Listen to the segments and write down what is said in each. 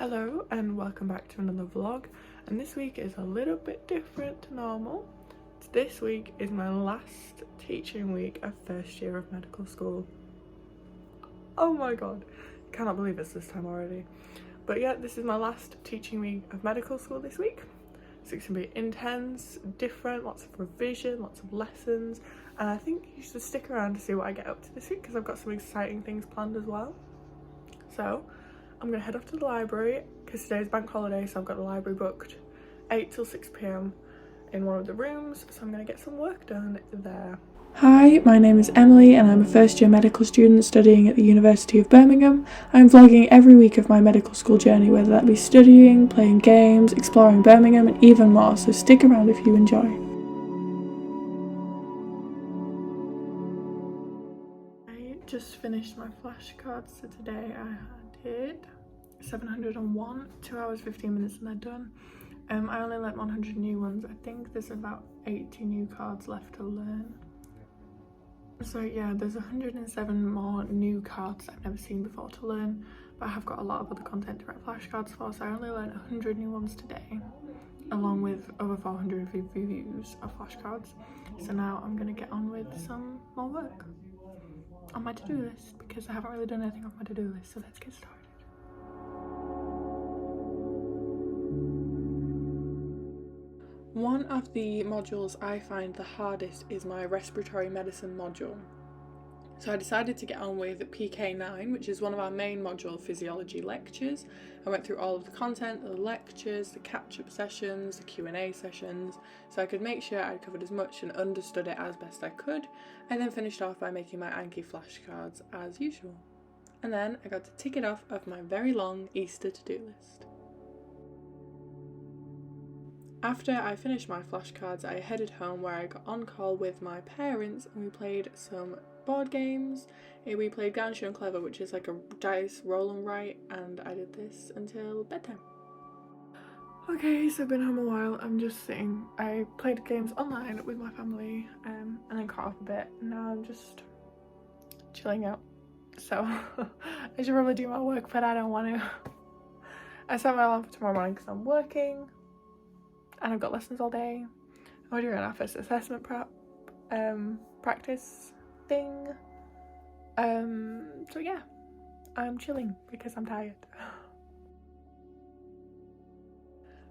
Hello and welcome back to another vlog, and this week is a little bit different to normal. This week is my last teaching week of first year of medical school. Oh my god, I cannot believe it's this time already. But yeah, this is my last teaching week of medical school this week. So it's going to be intense, different, lots of revision, lots of lessons, and I think you should stick around to see what I get up to this week because I've got some exciting things planned as well. So I'm going to head off to the library because today's bank holiday, so I've got the library booked 8 till 6 p.m. in one of the rooms, so I'm going to get some work done there. Hi, my name is Emily and I'm a first year medical student studying at the University of Birmingham. I'm vlogging every week of my medical school journey, whether that be studying, playing games, exploring Birmingham and even more, so stick around if you enjoy. I just finished my flashcards, so today I did 701, 2 hours 15 minutes and they're done. I only learnt 100 new ones. I think there's about 80 new cards left to learn. So yeah, there's 107 more new cards I've never seen before to learn, but I have got a lot of other content to write flashcards for, so I only learnt 100 new ones today, along with over 400 reviews of flashcards. So now I'm going to get on with some more work on my to-do list, because I haven't really done anything on my to-do list, so let's get started. One of the modules I find the hardest is my respiratory medicine module. So I decided to get on with PK9, which is one of our main module physiology lectures. I went through all of the content, the lectures, the catch-up sessions, the Q&A sessions, so I could make sure I'd covered as much and understood it as best I could. I then finished off by making my Anki flashcards as usual. And then I got to tick it off of my very long Easter to-do list. After I finished my flashcards, I headed home where I got on call with my parents and we played some board games. We played Ganshu and Clever, which is like a dice roll and write, and I did this until bedtime. Okay, so I've been home a while. I'm just sitting. I played games online with my family and then caught up a bit. Now I'm just chilling out. So I should probably do my work, but I don't want to. I set my alarm for tomorrow morning because I'm working. And I've got lessons all day. We're doing our first assessment prep practice thing. So yeah, I'm chilling because I'm tired.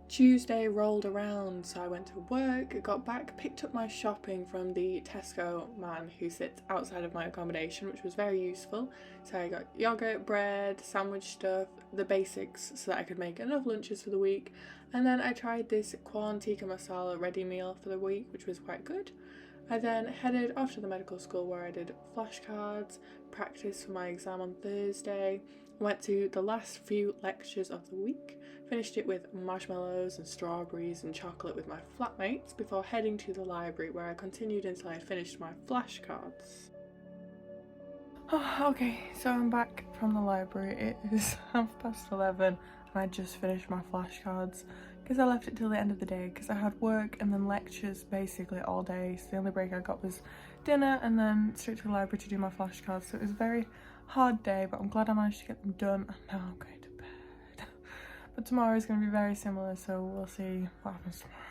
Tuesday rolled around, so I went to work, got back, picked up my shopping from the Tesco man who sits outside of my accommodation, which was very useful. So I got yogurt, bread, sandwich stuff, the basics so that I could make enough lunches for the week. And then I tried this corn tikka masala ready meal for the week, which was quite good. I then headed off to the medical school where I did flashcards, practice for my exam on Thursday, went to the last few lectures of the week, finished it with marshmallows and strawberries and chocolate with my flatmates before heading to the library where I continued until I finished my flashcards. Okay, so I'm back from the library. It is 11:30 and I just finished my flashcards because I left it till the end of the day because I had work and then lectures basically all day. So the only break I got was dinner and then straight to the library to do my flashcards. So it was a very hard day, but I'm glad I managed to get them done and now I'm going to bed. But tomorrow is going to be very similar, so we'll see what happens tomorrow.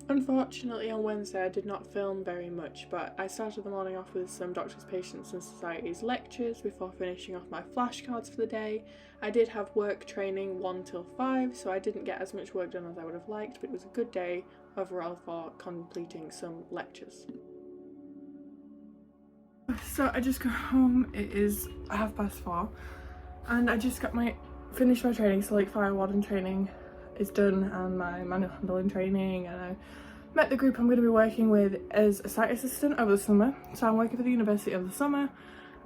Unfortunately on Wednesday I did not film very much, but I started the morning off with some Doctors, Patients and Societies lectures before finishing off my flashcards for the day. I did have work training 1 till 5, so I didn't get as much work done as I would have liked, but it was a good day overall for completing some lectures. So I just got home, it is 4:30 and I just got finished my training, so like fire warden training is done and my manual handling training, and I met the group I'm going to be working with as a site assistant over the summer. So I'm working for the University over the summer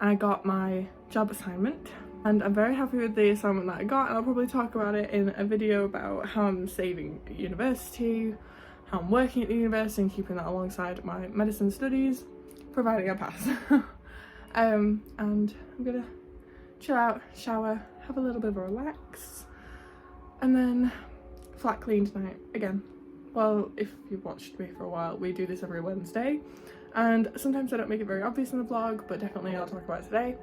and I got my job assignment and I'm very happy with the assignment that I got, and I'll probably talk about it in a video about how I'm saving at university, how I'm working at the university and keeping that alongside my medicine studies, providing I pass. And I'm gonna chill out, shower, have a little bit of a relax, and then flat clean tonight again. Well, if you've watched me for a while, we do this every Wednesday and sometimes I don't make it very obvious in the vlog, but definitely I'll talk about it today.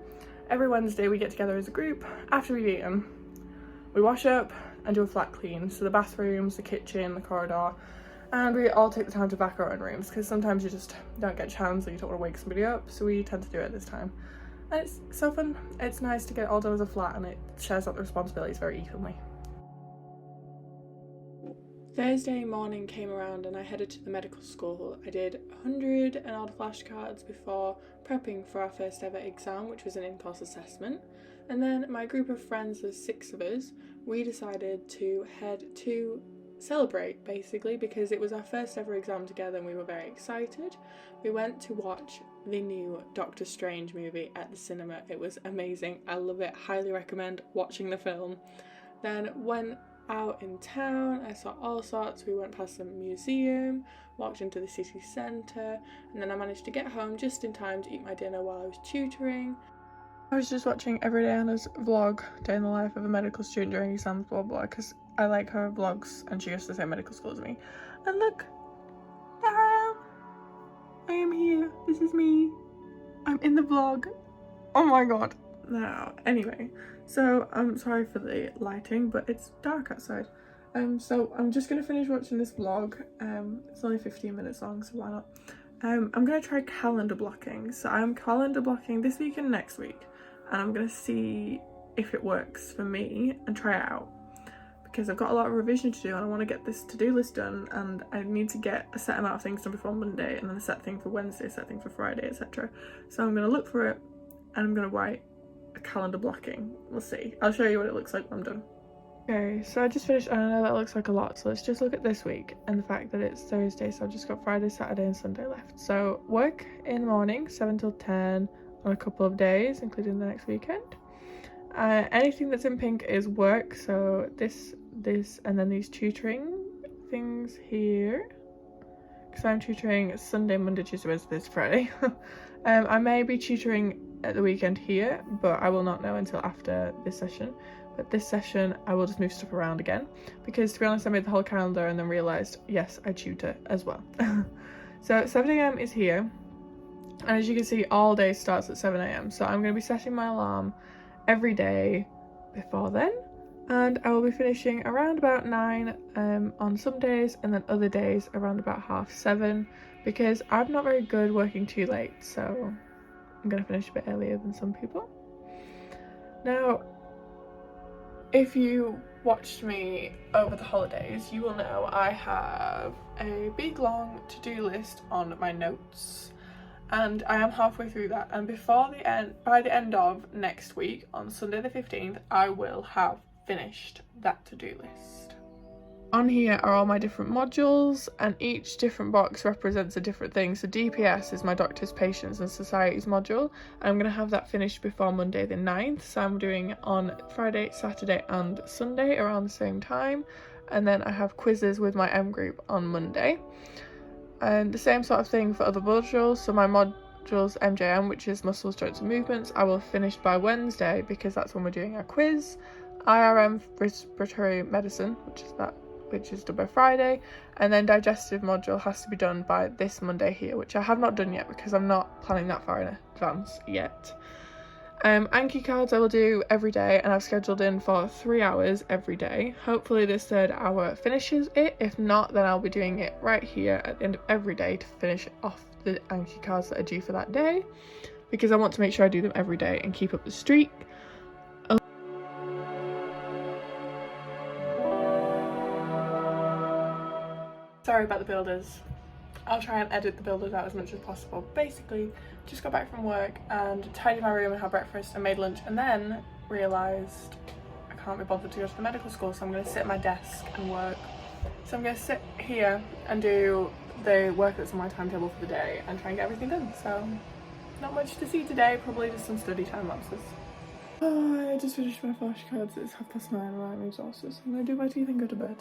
Every Wednesday we get together as a group after we've eaten. We wash up and do a flat clean, so the bathrooms, the kitchen, the corridor, and we all take the time to vac our own rooms because sometimes you just don't get a chance or you don't want to wake somebody up, so we tend to do it this time. And it's so fun. It's nice to get it all done as a flat, and it shares out the responsibilities very evenly. Thursday morning came around and I headed to the medical school. I did 100 and odd flashcards before prepping for our first ever exam, which was an in-course assessment. And then my group of friends, there's 6 of us, we decided to head to celebrate, basically, because it was our first ever exam together and we were very excited. We went to watch the new Doctor Strange movie at the cinema. It was amazing. I love it. Highly recommend watching the film. Then went out in town. I saw all sorts. We went past the museum, walked into the city centre, and then I managed to get home just in time to eat my dinner while I was tutoring. I was just watching Everyday Anna's vlog, day in the life of a medical student during exams, blah blah, because I like her vlogs and she goes to the same medical school as me. And look, there I am. I am here. This is me. I'm in the vlog. Oh my god. No, anyway, so I'm sorry for the lighting, but it's dark outside. So I'm just gonna finish watching this vlog. It's only 15 minutes long, so why not? I'm gonna try calendar blocking. So I'm calendar blocking this week and next week, and I'm gonna see if it works for me and try it out, because I've got a lot of revision to do and I want to get this to-do list done, and I need to get a set amount of things done before Monday, and then a set thing for Wednesday, a set thing for Friday, etc. So I'm gonna look for it and I'm gonna write a calendar blocking. We'll see. I'll show you what it looks like when I'm done. Okay, so I just finished, and I know that looks like a lot, so let's just look at this week and the fact that it's Thursday, so I've just got Friday, Saturday and Sunday left. So work in the morning, 7 till 10 on a couple of days, including the next weekend. Anything that's in pink is work, so this, and then these tutoring things here, because I'm tutoring Sunday, Monday, Tuesday, Wednesday, Friday. I may be tutoring at the weekend here, but I will not know until after this session. But this session I will just move stuff around again, because to be honest I made the whole calendar and then realised yes, I tutor as well. So 7 AM is here, and as you can see all day starts at 7 AM, so I'm going to be setting my alarm every day before then, and I will be finishing around about 9 on some days, and then other days around about 7:30, because I'm not very good working too late, so I'm going to finish a bit earlier than some people. Now, if you watched me over the holidays, you will know I have a big long to-do list on my notes, and I am halfway through that, and by the end of next week, on Sunday the 15th, I will have finished that to-do list. On here are all my different modules, and each different box represents a different thing. So DPS is my Doctors, Patients and Societies module, and I'm going to have that finished before Monday the 9th, so I'm doing it on Friday, Saturday and Sunday around the same time, and then I have quizzes with my M group on Monday. And the same sort of thing for other modules, so my modules MJM, which is Muscles, Joints and Movements, I will finish by Wednesday because that's when we're doing our quiz. IRM, Respiratory Medicine, which is done by Friday, and then digestive module has to be done by this Monday here, which I have not done yet because I'm not planning that far in advance yet. Anki cards I will do every day, and I've scheduled in for 3 hours every day. Hopefully this 3rd hour finishes it. If not, then I'll be doing it right here at the end of every day to finish off the Anki cards that are due for that day, because I want to make sure I do them every day and keep up the streak. Sorry about the builders. I'll try and edit the builders out as much as possible. Basically, just got back from work and tidied my room and had breakfast and made lunch, and then realised I can't be bothered to go to the medical school, so I'm going to sit at my desk and work. So I'm going to sit here and do the work that's on my timetable for the day and try and get everything done. So not much to see today, probably just some study time lapses. Oh, I just finished my flashcards. It's 9:30 and I'm exhausted. I'm going to do my teeth and go to bed.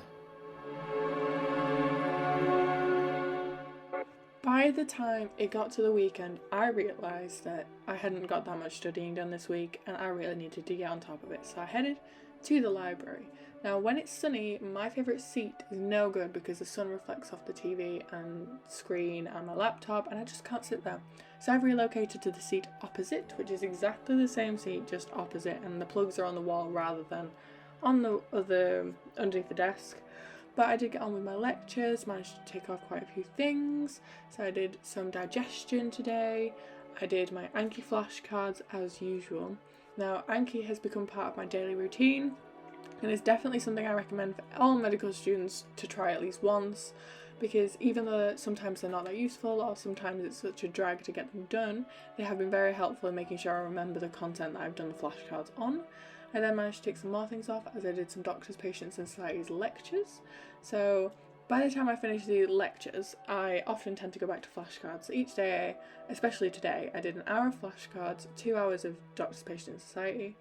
By the time it got to the weekend, I realised that I hadn't got that much studying done this week and I really needed to get on top of it. So I headed to the library. Now when it's sunny, my favourite seat is no good because the sun reflects off the TV and screen and my laptop and I just can't sit there. So I've relocated to the seat opposite, which is exactly the same seat, just opposite, and the plugs are on the wall rather than on the other underneath the desk. But I did get on with my lectures, managed to tick off quite a few things. So I did some digestion today, I did my Anki flashcards as usual. Now Anki has become part of my daily routine and it's definitely something I recommend for all medical students to try at least once, because even though sometimes they're not that useful or sometimes it's such a drag to get them done, they have been very helpful in making sure I remember the content that I've done the flashcards on. I then managed to take some more things off as I did some doctors, patients and societies lectures. So by the time I finish the lectures, I often tend to go back to flashcards. So each day, especially today, I did an hour of flashcards, 2 hours of doctors, patients, society,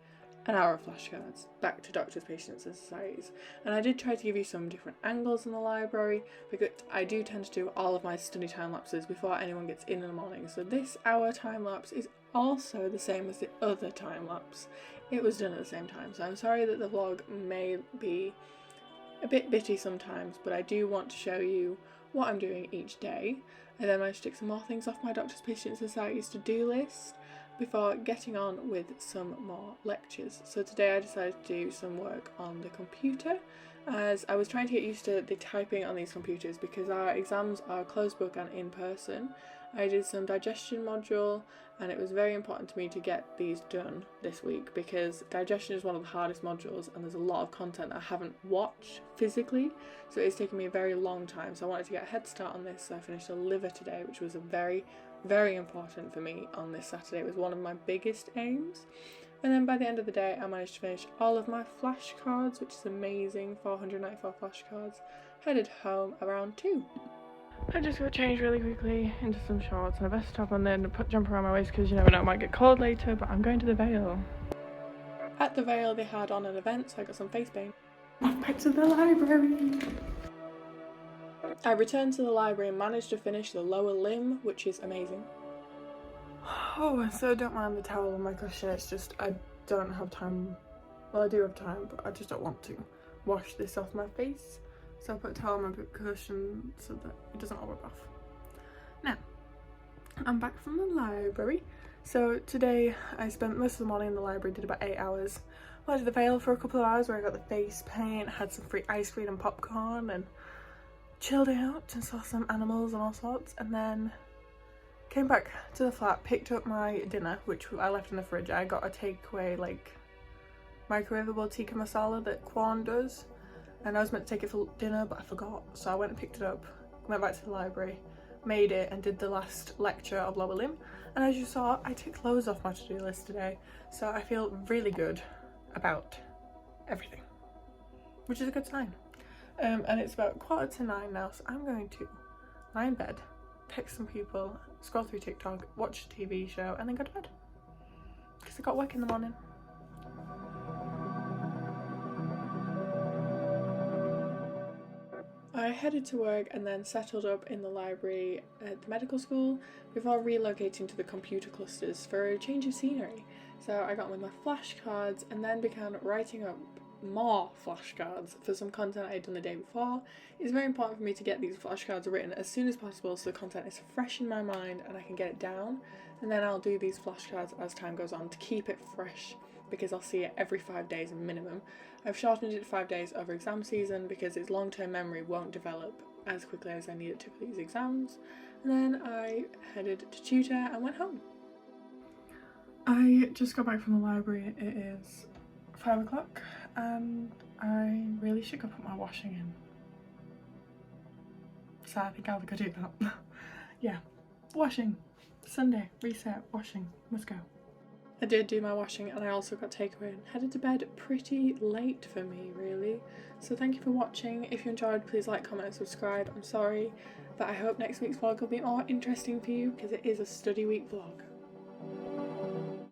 an hour of flashcards, back to doctors, patients and societies. And I did try to give you some different angles in the library because I do tend to do all of my study time lapses before anyone gets in the morning. So this hour time lapse is also the same as the other time lapse. It was done at the same time, so I'm sorry that the vlog may be a bit bitty sometimes, but I do want to show you what I'm doing each day. I then managed to tick some more things off my Doctors, Patients Society's to-do list before getting on with some more lectures. So today I decided to do some work on the computer, as I was trying to get used to the typing on these computers because our exams are closed book and in person. I did some digestion module and it was very important to me to get these done this week because digestion is one of the hardest modules and there's a lot of content I haven't watched physically, so it's taken me a very long time. So I wanted to get a head start on this, so I finished the liver today, which was a very important for me on this Saturday. It was one of my biggest aims. And then by the end of the day I managed to finish all of my flashcards, which is amazing, 494 flashcards. Headed home around 2. I just got changed really quickly into some shorts and a vest top and then put jumper around my waist because you never know, it might get cold later, but I'm going to the Vale. At the Vale they had on an event, so I got some face paint. Off back to the library. I returned to the library and managed to finish the lower limb, which is amazing. Oh, so don't mind the towel on my cushion, it's just I don't have time. Well, I do have time, but I just don't want to wash this off my face. So I put a towel on my cushion so that it doesn't all rub off. Now, I'm back from the library. So today I spent most of the morning in the library, did about 8 hours. Went to the Vale for a couple of hours where I got the face paint, had some free ice cream and popcorn and chilled out and saw some animals and all sorts, and then came back to the flat, picked up my dinner, which I left in the fridge. I got a takeaway like microwavable tikka masala that Quan does. And I was meant to take it for dinner, but I forgot. So I went and picked it up, went back to the library, made it, and did the last lecture of lower limb. And as you saw, I ticked loads off my to-do list today. So I feel really good about everything, which is a good sign. And it's about 8:45 now, so I'm going to lie in bed, text some people, scroll through TikTok, watch a TV show, and then go to bed. Because I got work in the morning. I headed to work and then settled up in the library at the medical school before relocating to the computer clusters for a change of scenery. So I got on with my flashcards and then began writing up more flashcards for some content I had done the day before. It's very important for me to get these flashcards written as soon as possible so the content is fresh in my mind and I can get it down, and then I'll do these flashcards as time goes on to keep it fresh because I'll see it every 5 days minimum. I've shortened it to 5 days over exam season because its long-term memory won't develop as quickly as I need it to for these exams. And then I headed to tutor and went home. I just got back from the library. It is 5 o'clock and I really should go put my washing in. So I think I'll go do that. Yeah, washing. Sunday, reset, washing, must go. I did do my washing and I also got takeaway and headed to bed pretty late for me, really. So thank you for watching. If you enjoyed, please like, comment and subscribe. I'm sorry, but I hope next week's vlog will be more interesting for you because it is a study week vlog.